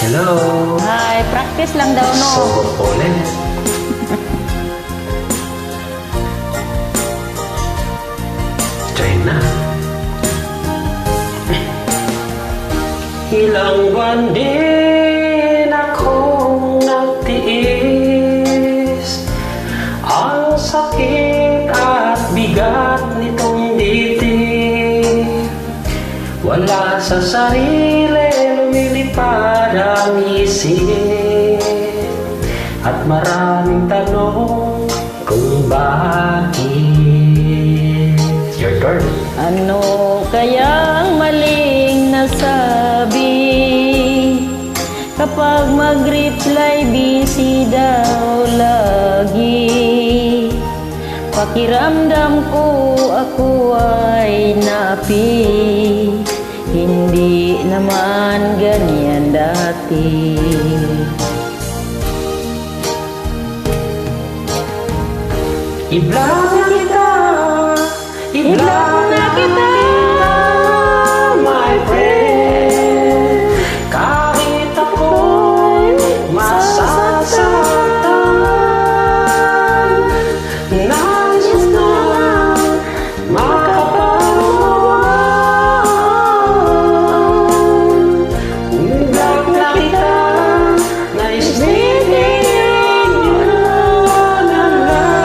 Hello. Hi, practice lang daw, no? So, ulit. Try na. Ilang buwan din akong nagtiis, ang sakit at bigat nitong dibdib. Wala sa sarili, lumilipad ang isip, at maraming tanong kung bakit. Your turn. Ano kayang maling nasabi kapag mag-reply busy daw lagi? Pakiramdam ko ako ay napi, hindi naman ganyan dati. I-block na kita, i-block na kita, my friend. Kahit ako'y masasaktan, nais na makapagmawag. I-block na kita, nais bibigyan mo na lang.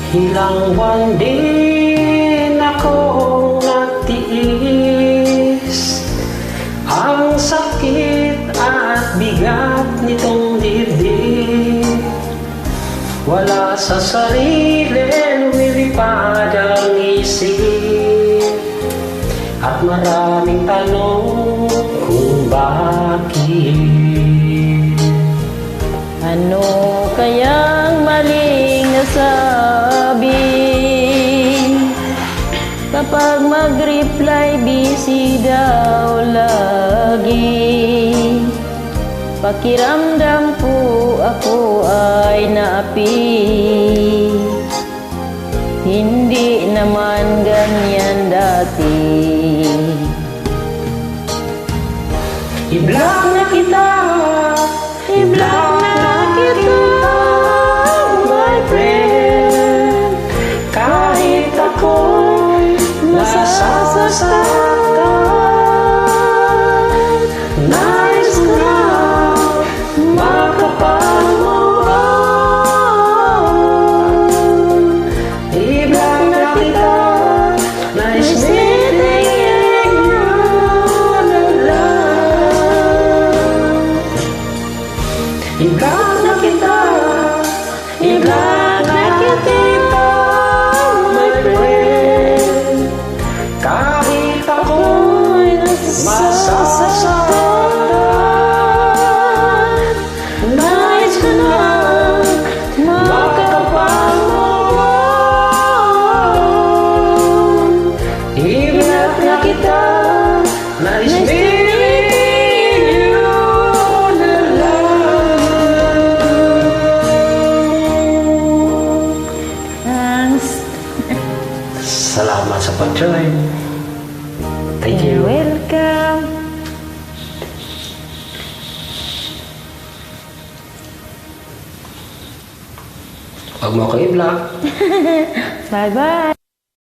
Ilang buwan din akong nagtiis, ang sakit at bigat nitong dibdib. Wala sa sarili, lumilipad ang isip, at maraming tanong kung bakit. Ano kayang maling nasabi kapag mag-reply busy daw lagi? Pakiramdam ko ako ay naapi, hindi naman ganyan dati. I-block na kita, i-block na kita, my friend. Kahit ako'y nasasaktan, nais ko lang makapagmawag. I-block na kita, nais bibigyan mo na lang. I-block na kita, i-block na kita, my friend. Kahit ako'y masasaktan, nais ko lang makapagmawag. I-block na kita, nais bibigyan mo na lang. Thanks. Salamat sa pag-join. Thank You're you. welcome. Huwag mo ako i-block. Bye-bye.